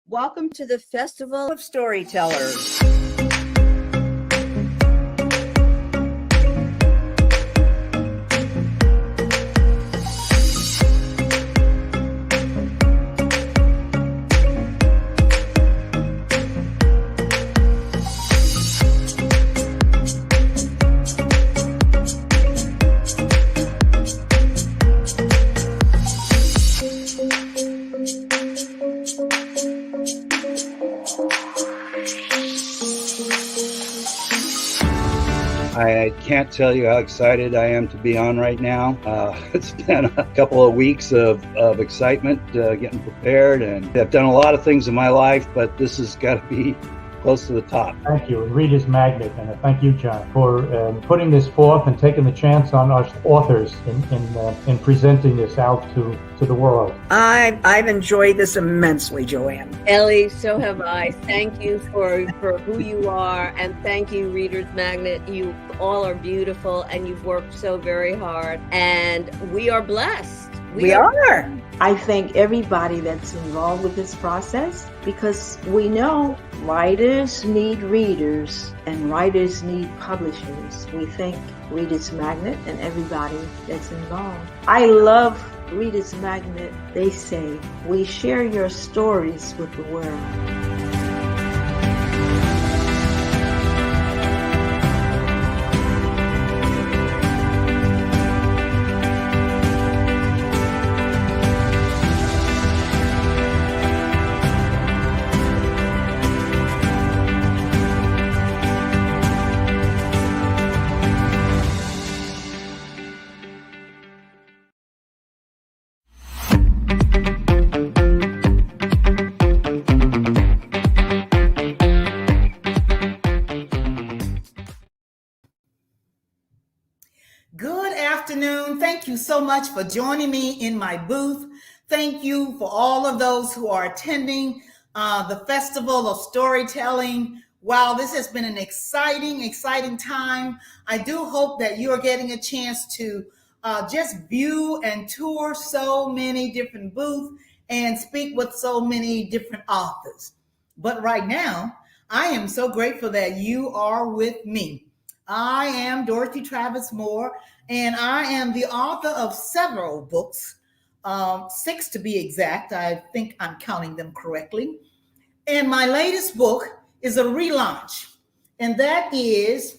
Welcome to the Festival of Storytellers. I can't tell you how excited I am to be on right now. It's been a couple of weeks of excitement getting prepared, and I've done a lot of things in my life, but this has got to be close to the top. Thank you, Reader's Magnet, and thank you, John, for putting this forth and taking the chance on our authors in presenting this out to the world. I've enjoyed this immensely, Joanne. Ellie, so have I. Thank you for who you are, and thank you, Reader's Magnet. You all are beautiful, and you've worked so very hard, and we are blessed. We are. I thank everybody that's involved with this process, because we know writers need readers and writers need publishers. We thank Reader's Magnet and everybody that's involved. I love Reader's Magnet. They say, we share your stories with the world. Good afternoon. Thank you so much for joining me in my booth. Thank you for all of those who are attending the Festival of Storytelling. Wow, this has been an exciting time. I do hope that you are getting a chance to just view and tour so many different booths and speak with so many different authors. But right now, I am so grateful that you are with me. I am Dorothy Travis Moore, and I am the author of several books, 6 to be exact. I think I'm counting them correctly. And my latest book is a relaunch, and that is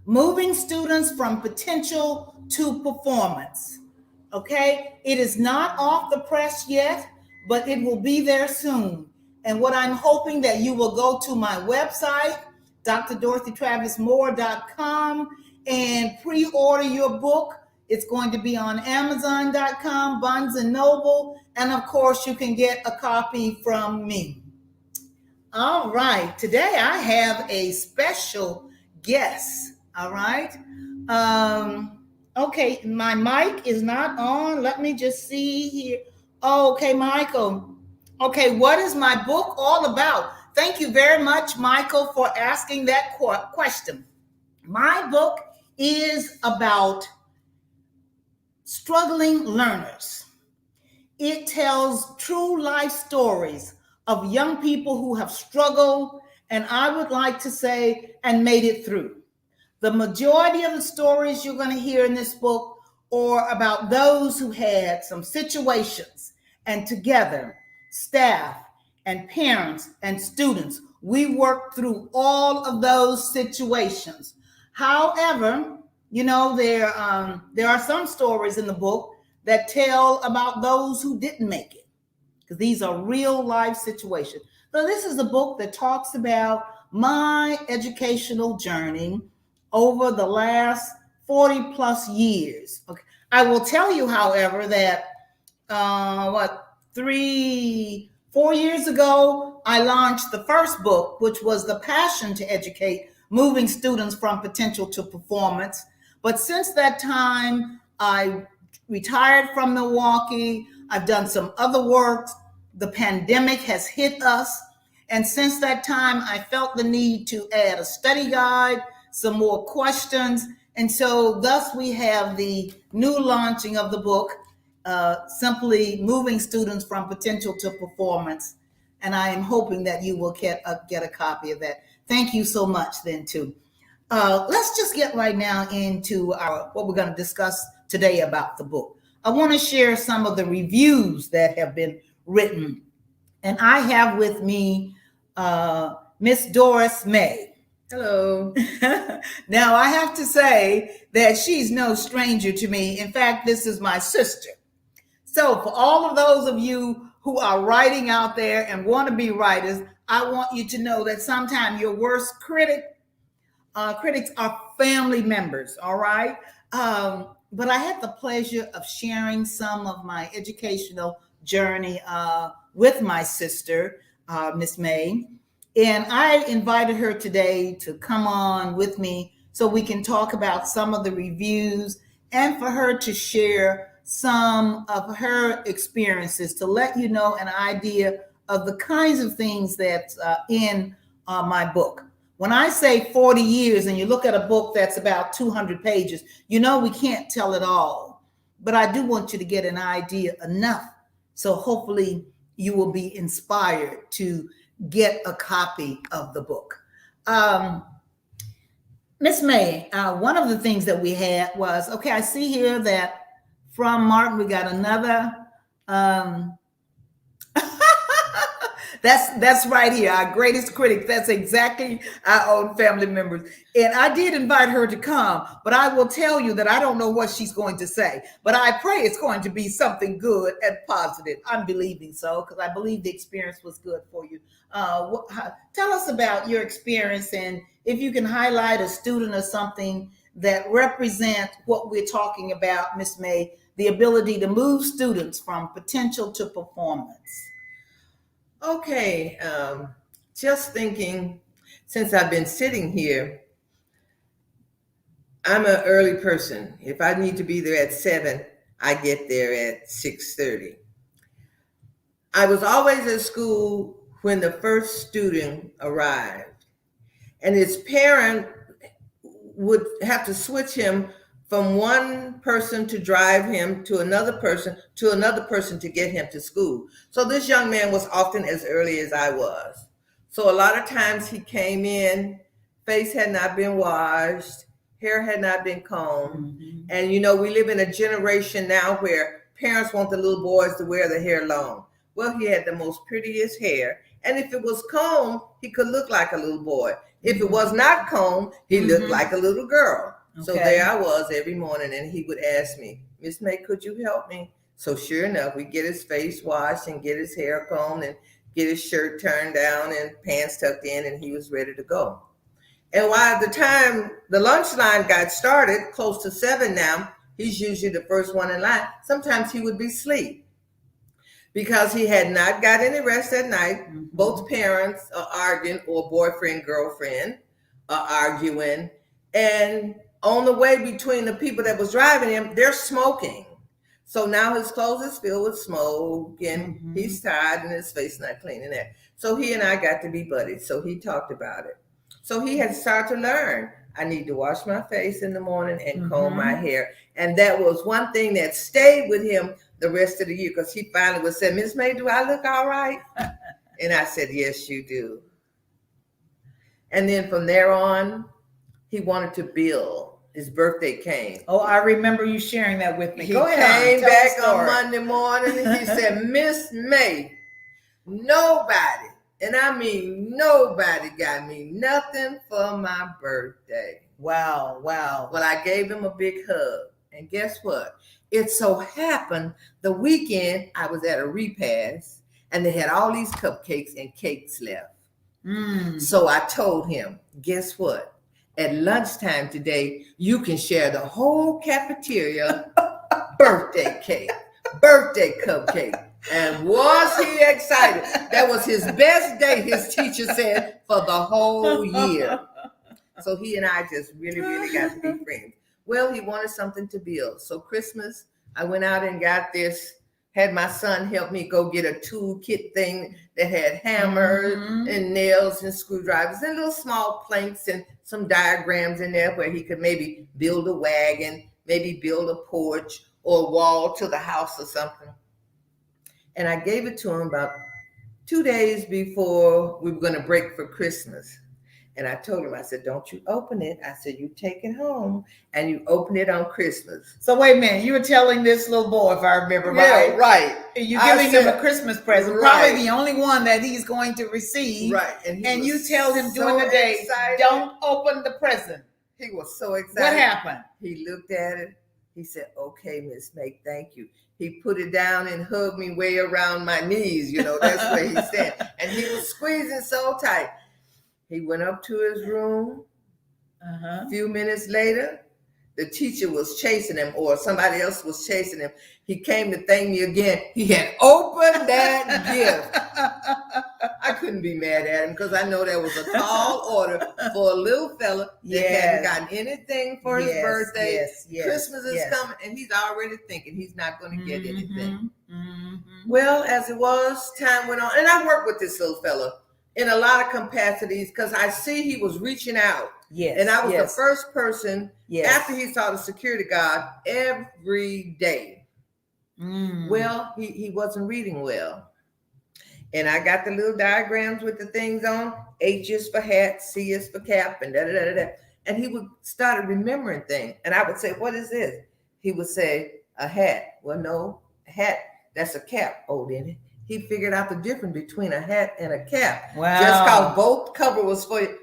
Moving Students from Potential to Performance. Okay, it is not off the press yet, but it will be there soon. And what I'm hoping that you will go to my website, drdorothytravismoore.com, and pre-order your book. It's going to be on Amazon.com, Barnes & Noble, and of course you can get a copy from me. All right, today I have a special guest, all right? Okay, my mic is not on. Let me just see here. Okay, Michael. Okay, what is my book all about? Thank you very much, Michael, for asking that question. My book is about struggling learners. It tells true life stories of young people who have struggled, and I would like to say, and made it through. The majority of the stories you're going to hear in this book are about those who had some situations, and together, staff and parents and students, we worked through all of those situations. However, you know, there are some stories in the book that tell about those who didn't make it, because these are real life situations. So this is a book that talks about my educational journey over the last 40 plus years. Okay. I will tell you, however, that 3 4 years ago, I launched the first book, which was The Passion to Educate, Moving Students from Potential to Performance. But since that time, I retired from Milwaukee. I've done some other work. The pandemic has hit us. And since that time, I felt the need to add a study guide, some more questions. And so thus we have the new launching of the book, simply Moving Students from Potential to Performance. And I am hoping that you will get a copy of that. Thank you so much then too. Let's just get right now into what we're going to discuss today about the book. I want to share some of the reviews that have been written. And I have with me Miss Doris May. Hello. Now, I have to say that she's no stranger to me. In fact, this is my sister. So for all of those of you who are writing out there and want to be writers, I want you to know that sometimes your worst critics are family members, all right? But I had the pleasure of sharing some of my educational journey with my sister, Miss May. And I invited her today to come on with me so we can talk about some of the reviews and for her to share some of her experiences to let you know an idea of the kinds of things that's in my book. When I say 40 years and you look at a book that's about 200 pages, you know we can't tell it all. But I do want you to get an idea enough. So hopefully you will be inspired to get a copy of the book. Miss May, one of the things that we had was, okay, I see here that from Martin, we got another, that's right here, our greatest critic. That's exactly our own family members. And I did invite her to come, but I will tell you that I don't know what she's going to say, but I pray it's going to be something good and positive. I'm believing so, because I believe the experience was good for you. Tell us about your experience, and if you can highlight a student or something that represent what we're talking about, Miss May, the ability to move students from potential to performance. Okay, just thinking, since I've been sitting here, I'm an early person. If I need to be there at 7, I get there at 6:30. I was always at school when the first student arrived, and his parent would have to switch him from one person to drive him to another person to get him to school. So this young man was often as early as I was. So a lot of times he came in, face had not been washed, hair had not been combed. Mm-hmm. And you know, we live in a generation now where parents want the little boys to wear their hair long. Well, he had the most prettiest hair. And if it was combed, he could look like a little boy. If it was not combed, he looked like a little girl. Okay. So there I was every morning, and he would ask me, Miss May, could you help me? So sure enough, we get his face washed and get his hair combed and get his shirt turned down and pants tucked in, and he was ready to go. And while the time the lunch line got started, close to 7 now, he's usually the first one in line. Sometimes he would be asleep because he had not got any rest at night. Mm-hmm. Both parents are arguing, or boyfriend, girlfriend are arguing. And on the way between the people that was driving him, they're smoking. So now his clothes is filled with smoke, and he's tired and his face not clean and that. So he and I got to be buddies. So he talked about it. So he had started to learn, I need to wash my face in the morning and comb my hair. And that was one thing that stayed with him the rest of the year, because he finally would say, Miss May, do I look all right? And I said, yes, you do. And then from there on, he wanted to build. His birthday came. Oh, I remember you sharing that with me. He came back on Monday morning and he said, Miss May, nobody, and I mean nobody, got me nothing for my birthday. Wow, wow. Well, I gave him a big hug. And guess what? It so happened the weekend I was at a repast and they had all these cupcakes and cakes left. So I told him, guess what? At lunchtime today, you can share the whole cafeteria birthday cake, birthday cupcake. And was he excited? That was his best day, his teacher said, for the whole year. So he and I just really, really got to be friends. Well, he wanted something to build. So Christmas, I went out and got this, had my son help me go get a toolkit thing that had hammers and nails and screwdrivers and little small planks and some diagrams in there where he could maybe build a wagon, maybe build a porch or a wall to the house or something. And I gave it to him about 2 days before we were going to break for Christmas. And I told him, I said, don't you open it. I said, you take it home and you open it on Christmas. So wait a minute, you were telling this little boy, if I remember Yeah, right. right. You're giving him a Christmas present, right. probably the only one that he's going to receive. Right. And you tell him so during the day, excited. don't open the present. He was so excited. What happened? He looked at it. He said, okay, Miss Meg, thank you. He put it down and hugged me way around my knees. You know, that's where he said. And he was squeezing so tight. He went up to his room. A few minutes later, the teacher was chasing him or somebody else was chasing him. He came to thank me again. He had opened that gift. I couldn't be mad at him because I know that was a tall order for a little fella that hadn't gotten anything for his birthday. Christmas is coming and he's already thinking he's not going to get anything. Well, as it was, time went on. And I worked with this little fella in a lot of capacities because I see he was reaching out. And I was the first person after he saw the security guard every day. Well, he wasn't reading well. And I got the little diagrams with the things on. H is for hat, C is for cap, and da-da-da-da-da. And he would start remembering things. And I would say, what is this? He would say, a hat. Well, no, a hat, that's a cap, old in it. He figured out the difference between a hat and a cap. Wow. Just because both cover was for you.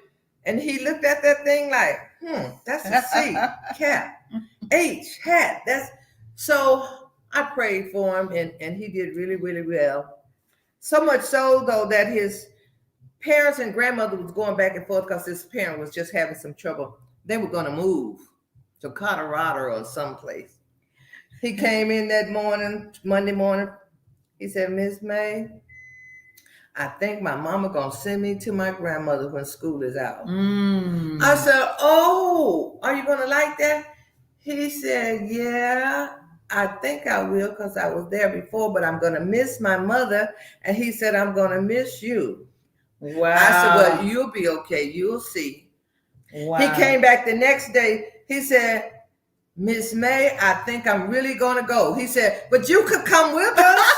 And he looked at that thing like, that's a C, cap. H, hat. So I prayed for him and he did really, really well. So much so, though, that his parents and grandmother was going back and forth because his parent was just having some trouble. They were going to move to Colorado or someplace. He came in that morning, Monday morning. He said, Miss May, I think my mama going to send me to my grandmother when school is out. I said, oh, are you going to like that? He said, yeah, I think I will because I was there before, but I'm going to miss my mother. And he said, I'm going to miss you. Wow. I said, well, you'll be okay. You'll see. Wow. He came back the next day. He said, Miss May, I think I'm really going to go. He said, but you could come with us.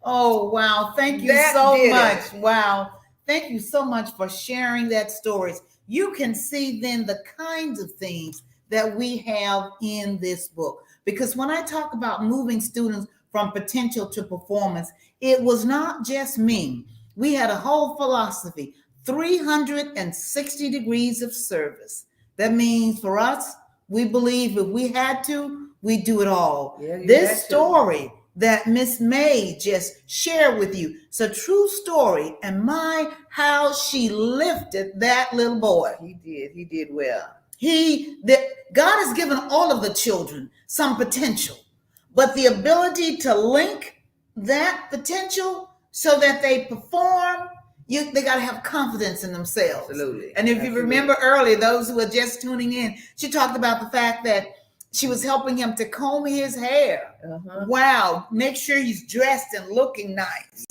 Oh, wow. Thank you so much. Wow. Thank you so much for sharing that stories. You can see then the kinds of things that we have in this book. Because when I talk about moving students from potential to performance, it was not just me. We had a whole philosophy, 360 degrees of service. That means for us, we believe if we had to, we'd do it all. This story that Miss May just shared with you, it's a true story. And how she lifted that little boy. He did well. God has given all of the children some potential, but the ability to link that potential so that they perform, they got to have confidence in themselves. Absolutely. And if you remember earlier, those who are just tuning in, she talked about the fact that she was helping him to comb his hair. Wow. Make sure he's dressed and looking nice.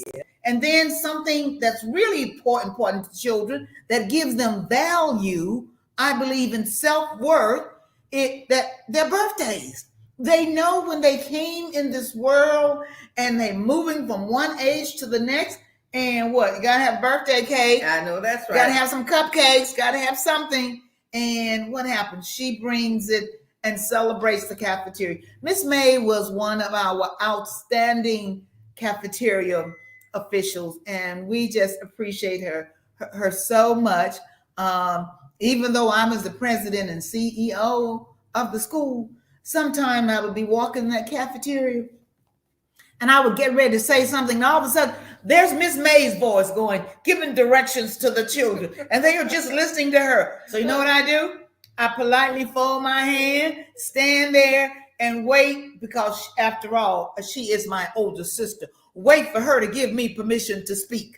And then something that's really important to children that gives them value, I believe in self-worth, that their birthdays. They know when they came in this world and they're moving from one age to the next. And what? You got to have birthday cake. I know that's right. Got to have some cupcakes. Got to have something. And what happens? She brings it and celebrates the cafeteria. Miss May was one of our outstanding cafeteria officials, and we just appreciate her so much. Even though I'm as the president and CEO of the school, sometime I would be walking in that cafeteria and I would get ready to say something, and all of a sudden there's Miss May's voice going, giving directions to the children, and they are just listening to her. So you know what I do? I politely fold my hand, stand there and wait, because after all, she is my older sister. wait for her to give me permission to speak.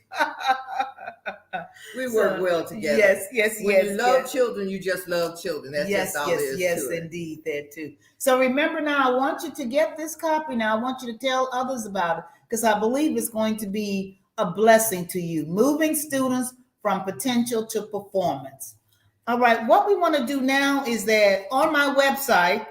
We work well together. Yes. When you love children, you just love children. That's just all there is to it. Indeed, there too. So remember now, I want you to get this copy now. I want you to tell others about it because I believe it's going to be a blessing to you. Moving students from potential to performance. All right, what we want to do now is that on my website,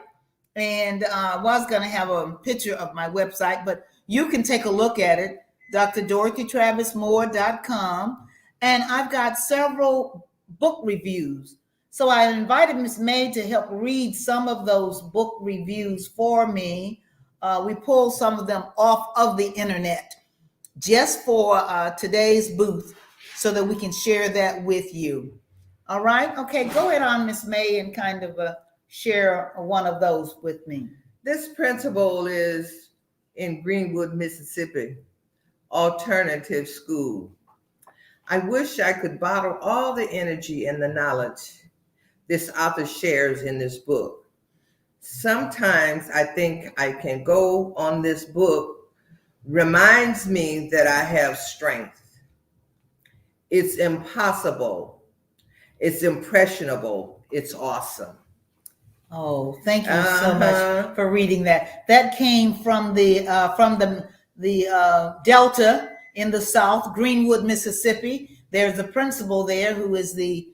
and I was going to have a picture of my website, but you can take a look at it, DrDorothyTravisMoore.com. And I've got several book reviews. So I invited Miss May to help read some of those book reviews for me. We pulled some of them off of the internet just for today's booth so that we can share that with you. All right. Okay, go ahead on, Miss May, and kind of share one of those with me. This principal is in Greenwood, Mississippi, alternative school. I wish I could bottle all the energy and the knowledge this author shares in this book. Sometimes I think I can go on this book reminds me that I have strength. It's impossible. It's impressionable. It's awesome. Oh, thank you so much for reading that. That came from the Delta in the South, Greenwood, Mississippi. There's a principal there who is the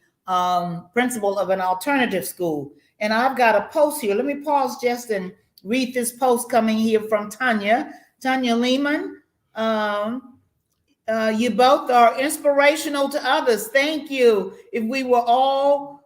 principal of an alternative school. And I've got a post here. Let me pause just and read this post coming here from Tanya Lehman. You both are inspirational to others. Thank you. If we were all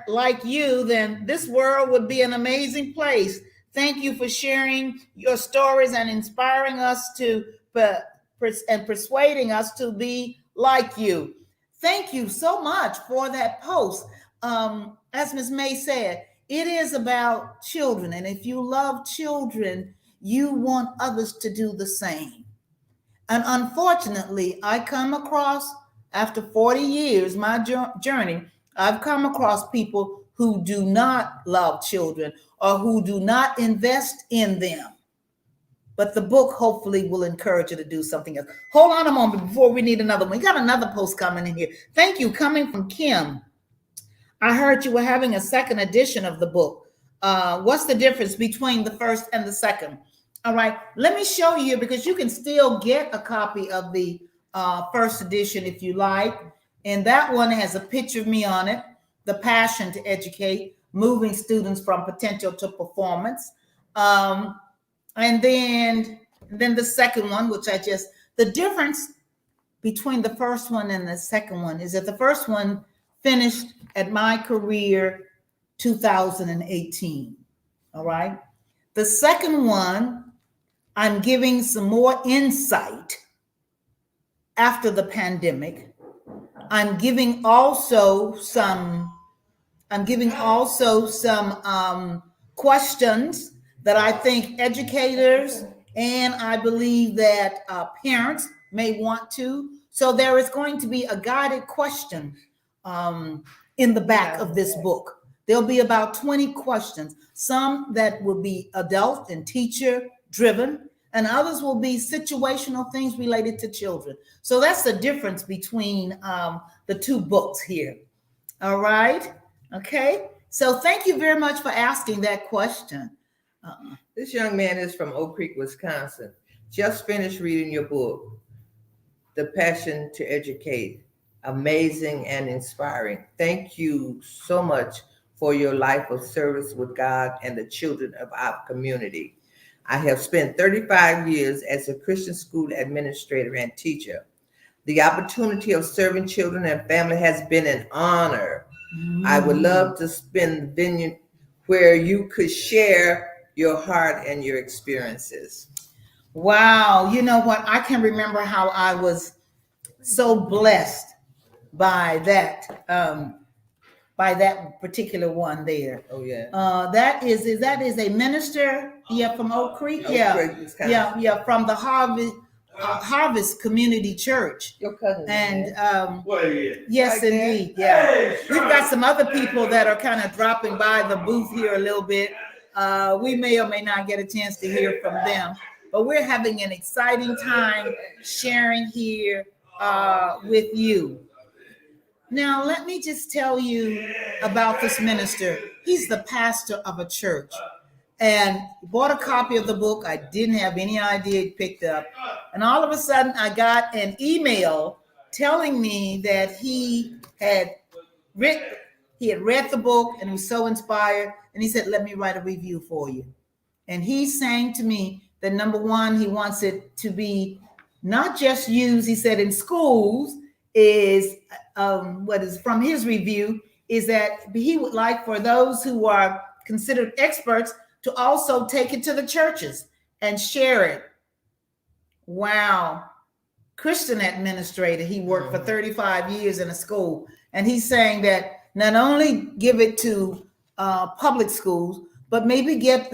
like you, then this world would be an amazing place. Thank you for sharing your stories and inspiring us and persuading us to be like you. Thank you so much for that post. As Ms. May said, it is about children. And if you love children, you want others to do the same. And unfortunately, I come across, after 40 years, my journey, I've come across people who do not love children or who do not invest in them. But the book hopefully will encourage you to do something else. Hold on a moment before we need another one. We got another post coming in here. Thank you. Coming from Kim. I heard you were having a second edition of the book. What's the difference between the first and the second? All right. Let me show you, because you can still get a copy of the first edition if you like. And that one has a picture of me on it. The Passion to Educate, Moving Students from Potential to Performance. And then the second one, the difference between the first one and the second one is that the first one finished at my career 2018. All right. The second one, I'm giving some more insight after the pandemic. I'm giving also some questions that I think educators and I believe that parents may want to. So there is going to be a guided question in the back of this book. There'll be about 20 questions, some that will be adult and teacher driven, and others will be situational things related to children. So that's the difference between the two books here. All right. Okay. So thank you very much for asking that question. This young man is from Oak Creek, Wisconsin. Just finished reading your book, The Passion to Educate. Amazing and inspiring. Thank you so much for your life of service with God and the children of our community. I have spent 35 years as a Christian school administrator and teacher. The opportunity of serving children and family has been an honor. I would love to spend the venue where you could share your heart and your experiences. Wow. You know what? I can remember how I was so blessed by that particular one there. Oh yeah. That is a minister. Yeah, from Oak Creek. Yeah, from the Harvest Community Church. Your cousin. And yes, indeed. Yeah, we've got some other people that are kind of dropping by the booth here a little bit. We may or may not get a chance to hear from them. but we're having an exciting time sharing here with you. Now, let me just tell you about this minister. He's the pastor of a church and bought a copy of the book. I didn't have any idea he picked up. And all of a sudden, I got an email telling me that he had read the book and he was so inspired. And he said, let me write a review for you. And he's saying to me that number one, he wants it to be not just used, he said, in schools, is what is from his review is that he would like for those who are considered experts to also take it to the churches and share it. Wow. Christian administrator, he worked for 35 years in a school, and he's saying that not only give it to public schools, but maybe get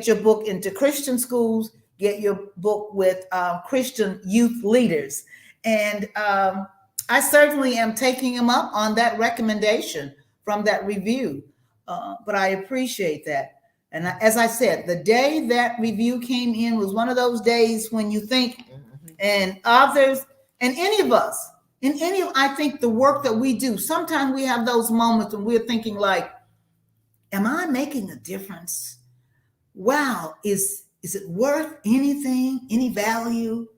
your book into Christian schools, get your book with Christian youth leaders. And I certainly am taking him up on that recommendation from that review. But I appreciate that. And as I said, the day that review came in was one of those days when you think, and others, and any of us, I think the work that we do, sometimes we have those moments when we're thinking like, am I making a difference? Wow, is it worth anything, any value?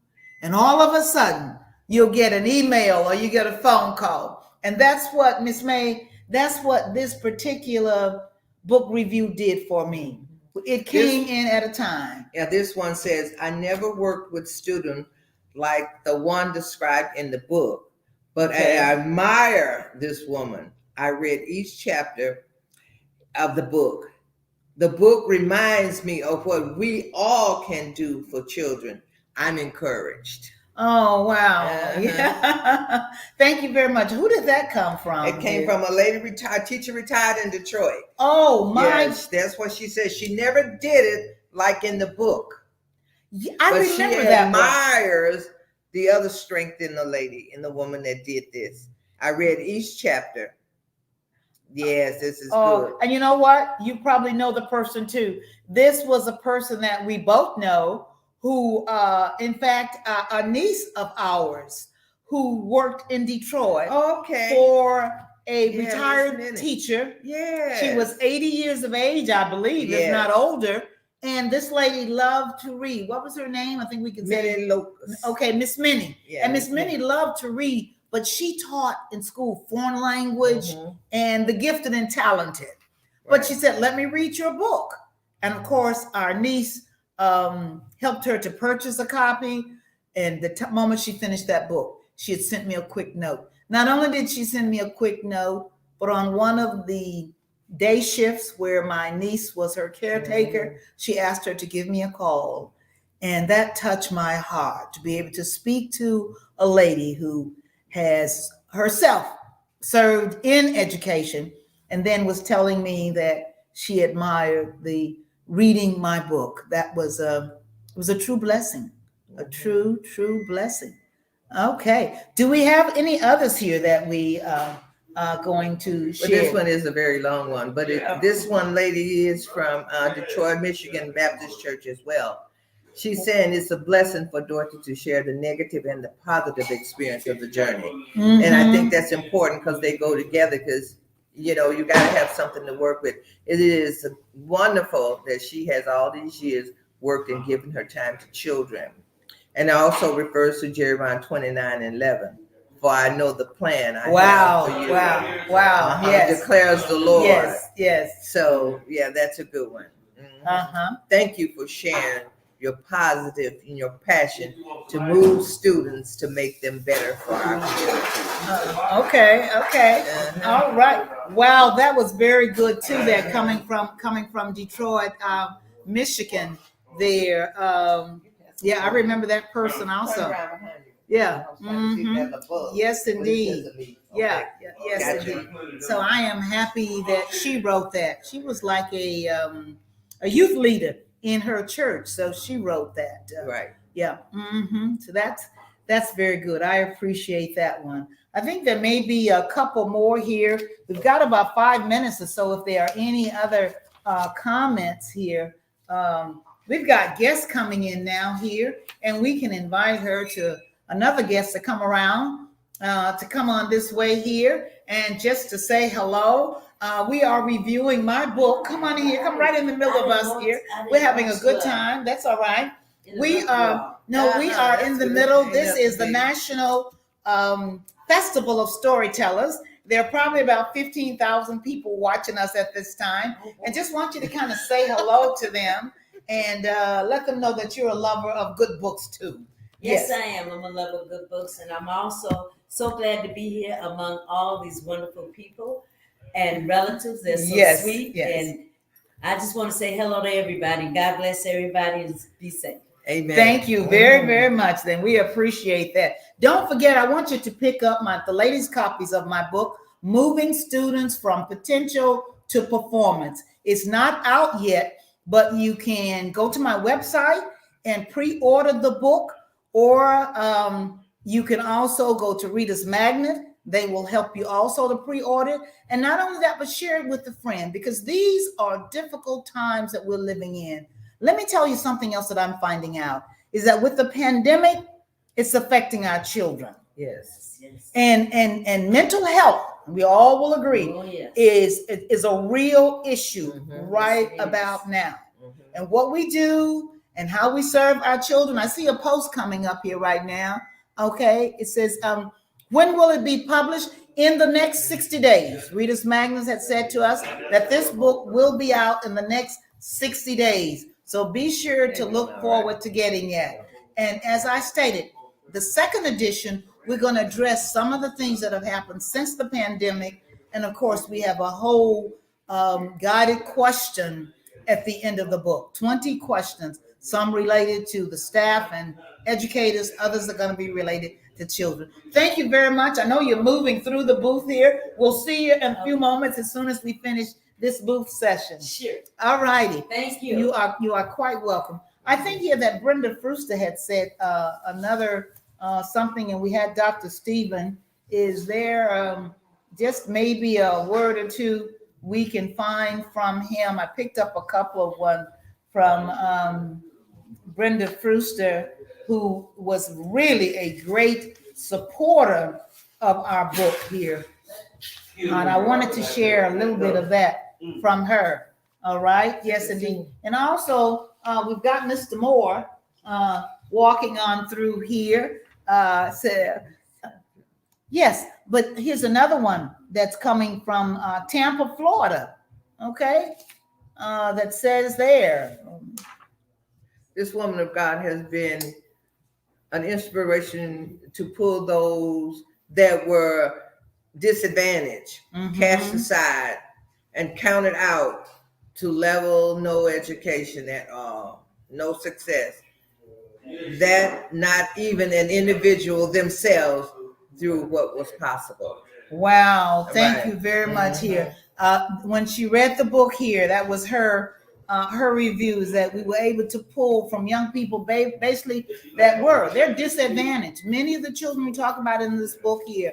And all of a sudden, you'll get an email or you get a phone call. And that's what, Miss May, that's what this particular book review did for me. It came in at a time. Yeah, this one says, I never worked with students like the one described in the book, but I admire this woman. I read each chapter of the book. The book reminds me of what we all can do for children. I'm encouraged. Oh, wow. Yeah. Thank you very much. Who did that come from? It came from a lady teacher retired in Detroit. Oh, my. Yes, that's what she said. She never did it like in the book. Yeah, I remember she that. Admires the other strength in the lady, in the woman that did this. I read each chapter. Yes, this is good. And you know what? You probably know the person too. This was a person that we both know who, in fact, a niece of ours who worked in Detroit for a retired teacher. Yeah. She was 80 years of age, I believe, if not older. And this lady loved to read. What was her name? I think we can say Minnie Locust. Okay, Miss Minnie. Yeah, and Miss Minnie loved to read, but she taught in school foreign language and the gifted and talented. But she said, let me read your book. And of course, our niece helped her to purchase a copy. And the moment she finished that book, she had sent me a quick note. Not only did she send me a quick note, but on one of the day shifts where my niece was her caretaker, she asked her to give me a call. And that touched my heart to be able to speak to a lady who has herself served in education and then was telling me that she admired the reading my book. That was it was a true blessing, a true blessing. Okay. Do we have any others here that we are going to share? Well, this one is a very long one, but this one lady is from Detroit, Michigan Baptist Church as well. She's saying it's a blessing for Dorothy to share the negative and the positive experience of the journey. And I think that's important because they go together because, you know, you got to have something to work with. It is wonderful that she has all these years worked and given her time to children. And it also refers to Jeremiah 29:11. For I know the plan I have for you. Wow. Yes. Declares the Lord. Yes. So, yeah, that's a good one. Thank you for sharing your positive and your passion to move students to make them better for our community. Okay. All right. Wow, that was very good too. That coming from Detroit, Michigan. There. Yeah, I remember that person also. Yeah. Yes, indeed. Yeah. Yes, indeed. So I am happy that she wrote that. She was like a youth leader in her church, so she wrote that. Right. Yeah. So that's very good. I appreciate that one. I think there may be a couple more here. We've got about 5 minutes or so. If there are any other comments here, we've got guests coming in now here, and we can invite her to another guest to come around, to come on this way here, and just to say hello. We are reviewing my book. Come on in here. Come right in the middle of us here. We're having a good time. That's all right. We are in the middle. This is the National Festival of Storytellers. There are probably about 15,000 people watching us at this time, and just want you to kind of say hello to them and let them know that you're a lover of good books too. Yes, I am. I'm a lover of good books, and I'm also so glad to be here among all these wonderful people and relatives. They're so sweet, and I just want to say hello to everybody. God bless everybody, and be safe. Amen. Thank you very, very much. Then we appreciate that. Don't forget, I want you to pick up the latest copies of my book, Moving Students from Potential to Performance. It's not out yet, but you can go to my website and pre-order the book, or you can also go to Reader's Magnet. They will help you also to pre-order it. And not only that, but share it with a friend, because these are difficult times that we're living in. Let me tell you something else that I'm finding out is that with the pandemic, it's affecting our children. Yes. And mental health, we all will agree, is a real issue about now. And what we do and how we serve our children. I see a post coming up here right now. Okay, it says, when will it be published? In the next 60 days. Reader's Magnus had said to us that this book will be out in the next 60 days. So be sure to look forward to getting it. And as I stated, the second edition, we're going to address some of the things that have happened since the pandemic. And of course, we have a whole guided question at the end of the book, 20 questions, some related to the staff and educators, others are going to be related to children. Thank you very much. I know you're moving through the booth here. We'll see you in a few moments as soon as we finish this booth session. Sure. All righty. Thank you. You are quite welcome. I think here that Brenda Fruster had said another something, and we had Dr. Stephen. Is there just maybe a word or two we can find from him? I picked up a couple of one from Brenda Fruster, who was really a great supporter of our book here. And I wanted to share a little bit of that from her. All right. Yes, indeed. And also, we've got Mr. Moore walking on through here. Yes, but here's another one that's coming from Tampa, Florida. Okay. That says there. This woman of God has been an inspiration to pull those that were disadvantaged, cast aside, and counted out to level no education at all, no success. That not even an individual themselves through what was possible. Wow, thank you very much here. When she read the book here, that was her reviews that we were able to pull from young people, basically they're disadvantaged. Many of the children we talk about in this book here,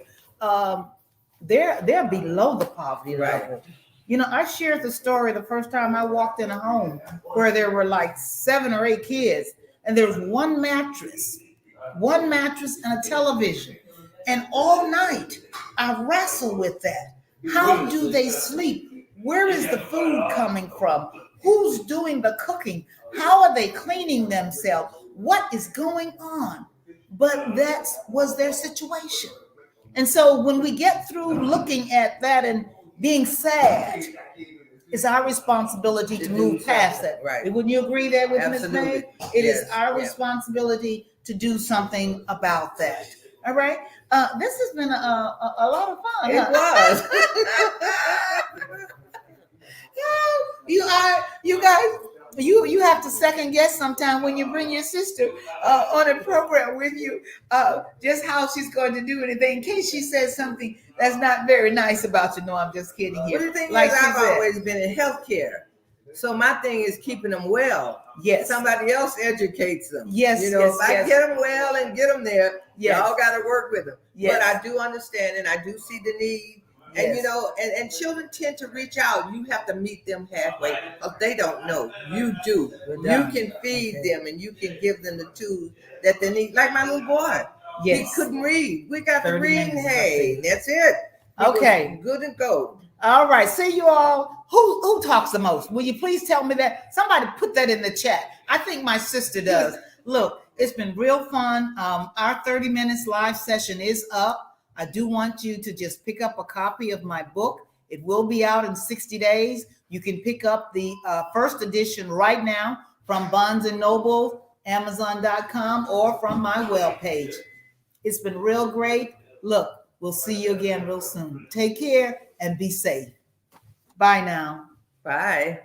they're below the poverty level. You know, I shared the story the first time I walked in a home where there were like 7 or 8 kids, and there was one mattress and a television. And all night I wrestled with that. How do they sleep? Where is the food coming from? Who's doing the cooking? How are they cleaning themselves? What is going on? But that was their situation. And so when we get through looking at that and being sad, it's our responsibility to move past that. Right. Wouldn't you agree there with Ms. May? It is our responsibility to do something about that. All right. This has been a lot of fun. It was. You guys, you have to second guess sometime when you bring your sister on a program with you, just how she's going to do anything in case she says something that's not very nice about you. No, I'm just kidding here. Well, the thing is, I've always been in healthcare, so my thing is keeping them well. Yes. Somebody else educates them. Yes. You know, if I get them well and get them there, y'all got to work with them. Yes. But I do understand, and I do see the need And and children tend to reach out. You have to meet them halfway because they don't know. You do. You can feed them and you can give them the tools that they need. Like my little boy. He couldn't read. We got the reading hay. That's it. Okay. Good and go. All right. See you all. Who talks the most? Will you please tell me that? Somebody put that in the chat. I think my sister does. Look, it's been real fun. Our 30 minutes live session is up. I do want you to just pick up a copy of my book. It will be out in 60 days. You can pick up the first edition right now from Barnes & Noble, Amazon.com, or from my webpage. It's been real great. Look, we'll see you again real soon. Take care and be safe. Bye now. Bye.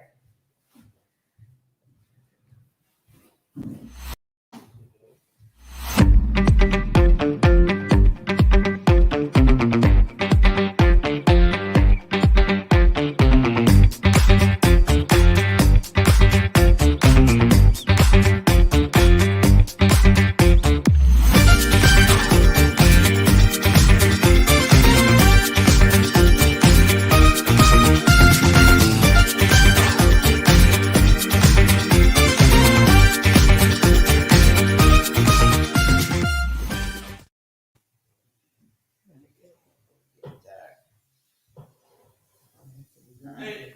Nice.